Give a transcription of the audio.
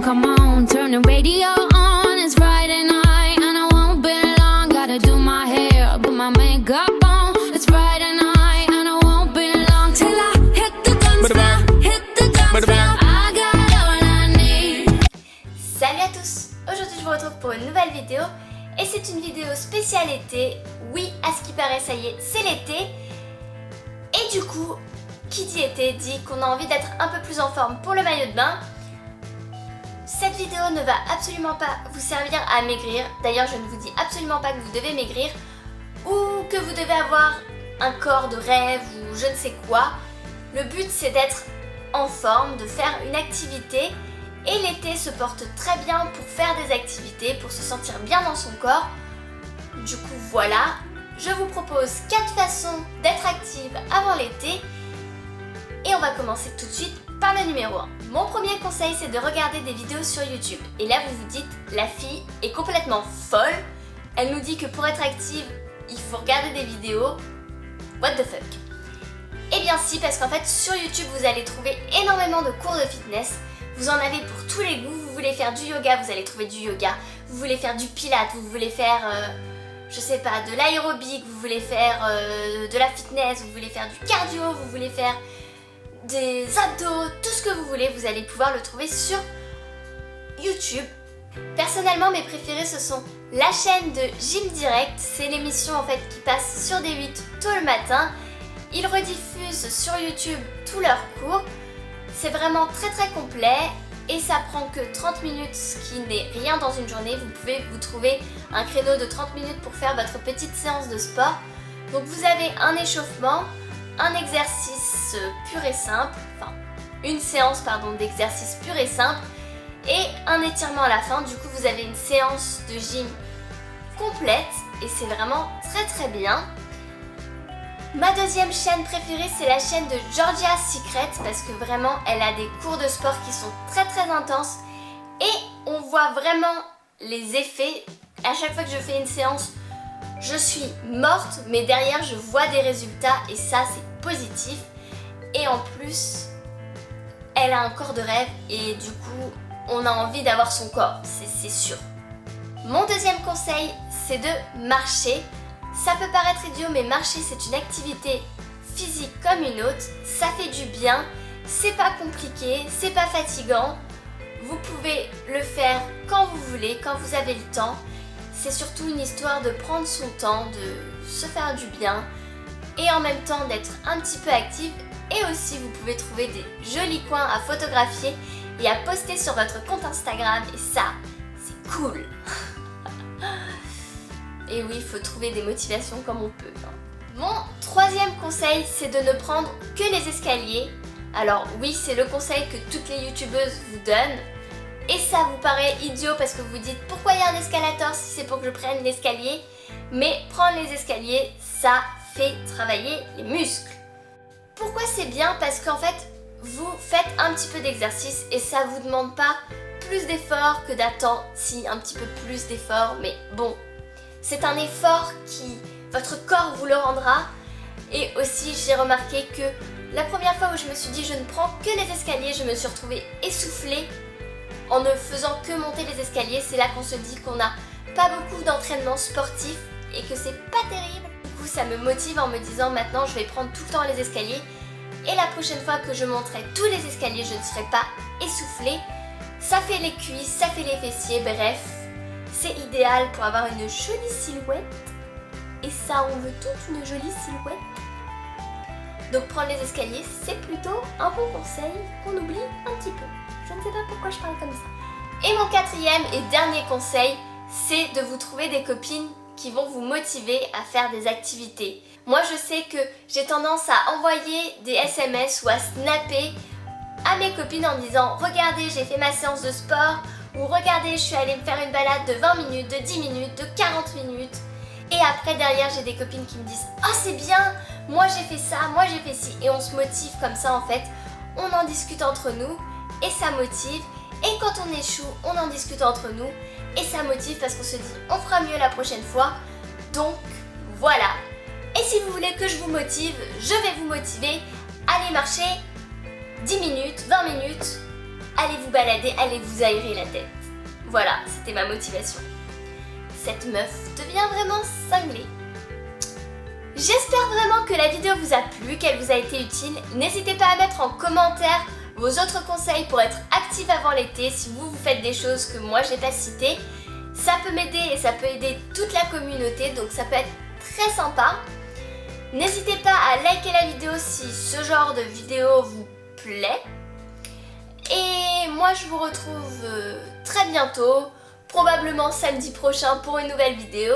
come on, turn the radio on. It's Friday night and I won't be long. Gotta do my hair, put my makeup on. It's Friday night and I won't be long till I hit the dance floor, hit the dance floor. I got all I need. Salut à tous! Aujourd'hui je vous retrouve pour une nouvelle vidéo et c'est une vidéo spéciale été. Oui, à ce qui paraît, ça y est, c'est l'été. Et du coup, qui dit été dit qu'on a envie d'être un peu plus en forme pour le maillot de bain. Cette vidéo ne va absolument pas vous servir à maigrir. D'ailleurs, je ne vous dis absolument pas que vous devez maigrir ou que vous devez avoir un corps de rêve ou je ne sais quoi. Le but, c'est d'être en forme, de faire une activité. Et l'été se porte très bien pour faire des activités, pour se sentir bien dans son corps. Du coup, voilà, je vous propose 4 façons d'être active avant l'été. Et on va commencer tout de suite par le numéro 1. Mon premier conseil, c'est de regarder des vidéos sur YouTube. Et là, vous vous dites, la fille est complètement folle. Elle nous dit que pour être active, il faut regarder des vidéos. What the fuck? Eh bien si, parce qu'en fait, sur YouTube, vous allez trouver énormément de cours de fitness. Vous en avez pour tous les goûts. Vous voulez faire du yoga, vous allez trouver du yoga. Vous voulez faire du pilates, vous voulez faire, je sais pas, de l'aérobic, vous voulez faire de la fitness, vous voulez faire du cardio, vous voulez faire des abdos, tout ce que vous voulez, vous allez pouvoir le trouver sur YouTube. Personnellement, mes préférés, ce sont la chaîne de Gym Direct. C'est l'émission en fait qui passe sur D8 tôt le matin. Ils rediffusent sur YouTube tous leurs cours. C'est vraiment très très complet et ça prend que 30 minutes, ce qui n'est rien dans une journée. Vous pouvez vous trouver un créneau de 30 minutes pour faire votre petite séance de sport. Donc vous avez un échauffement, un exercice pur et simple, enfin une séance pardon d'exercice pur et simple et un étirement à la fin. Du coup vous avez une séance de gym complète et c'est vraiment très très bien. Ma deuxième chaîne préférée, c'est la chaîne de Georgia Secret parce que vraiment elle a des cours de sport qui sont très très intenses et on voit vraiment les effets. À chaque fois que je fais une séance, je suis morte mais derrière je vois des résultats et ça c'est positif. Et en plus, elle a un corps de rêve et du coup on a envie d'avoir son corps, c'est sûr. Mon deuxième conseil, c'est de marcher. Ça peut paraître idiot, mais marcher c'est une activité physique comme une autre. Ça fait du bien, c'est pas compliqué, c'est pas fatigant. Vous pouvez le faire quand vous voulez, quand vous avez le temps. C'est surtout une histoire de prendre son temps, de se faire du bien et en même temps d'être un petit peu active. Et aussi vous pouvez trouver des jolis coins à photographier et à poster sur votre compte Instagram et ça, c'est cool. Et oui, il faut trouver des motivations comme on peut. Mon troisième conseil, c'est de ne prendre que les escaliers. Alors oui, c'est le conseil que toutes les youtubeuses vous donnent. Et ça vous paraît idiot parce que vous vous dites pourquoi il y a un escalator si c'est pour que je prenne l'escalier. Mais prendre les escaliers, ça fait travailler les muscles. Pourquoi c'est bien? Parce qu'en fait, vous faites un petit peu d'exercice et ça vous demande pas plus d'efforts que d'attendre. Si, un petit peu plus d'efforts, mais bon. C'est un effort qui, votre corps vous le rendra. Et aussi, j'ai remarqué que la première fois où je me suis dit je ne prends que les escaliers, je me suis retrouvée essoufflée en ne faisant que monter les escaliers. C'est là qu'on se dit qu'on n'a pas beaucoup d'entraînement sportif et que c'est pas terrible. Du coup, ça me motive en me disant maintenant je vais prendre tout le temps les escaliers. Et la prochaine fois que je monterai tous les escaliers, je ne serai pas essoufflée. Ça fait les cuisses, ça fait les fessiers, bref. C'est idéal pour avoir une jolie silhouette. Et ça, on veut toute une jolie silhouette. Donc prendre les escaliers, c'est plutôt un bon conseil qu'on oublie un petit peu. Je ne sais pas pourquoi je parle comme ça. Et mon quatrième et dernier conseil, c'est de vous trouver des copines qui vont vous motiver à faire des activités. Moi, je sais que j'ai tendance à envoyer des SMS ou à snapper à mes copines en disant « Regardez, j'ai fait ma séance de sport » ou « Regardez, je suis allée me faire une balade de 20 minutes, de 10 minutes, de 40 minutes » et après derrière j'ai des copines qui me disent « Ah c'est bien, moi j'ai fait ça, moi j'ai fait ci » et on se motive comme ça en fait, on en discute entre nous et ça motive et quand on échoue, on en discute entre nous et ça motive parce qu'on se dit « On fera mieux la prochaine fois » donc voilà. Et si vous voulez que je vous motive, je vais vous motiver. Allez marcher 10 minutes, 20 minutes, allez vous balader, allez vous aérer la tête. Voilà, c'était ma motivation. Cette meuf devient vraiment cinglée. J'espère vraiment que la vidéo vous a plu, qu'elle vous a été utile. N'hésitez pas à mettre en commentaire vos autres conseils pour être active avant l'été, si vous faites des choses que moi j'ai pas citées. Ça peut m'aider et ça peut aider toute la communauté, donc ça peut être très sympa. N'hésitez pas à liker la vidéo si ce genre de vidéo vous plaît. Et moi je vous retrouve très bientôt, probablement samedi prochain pour une nouvelle vidéo.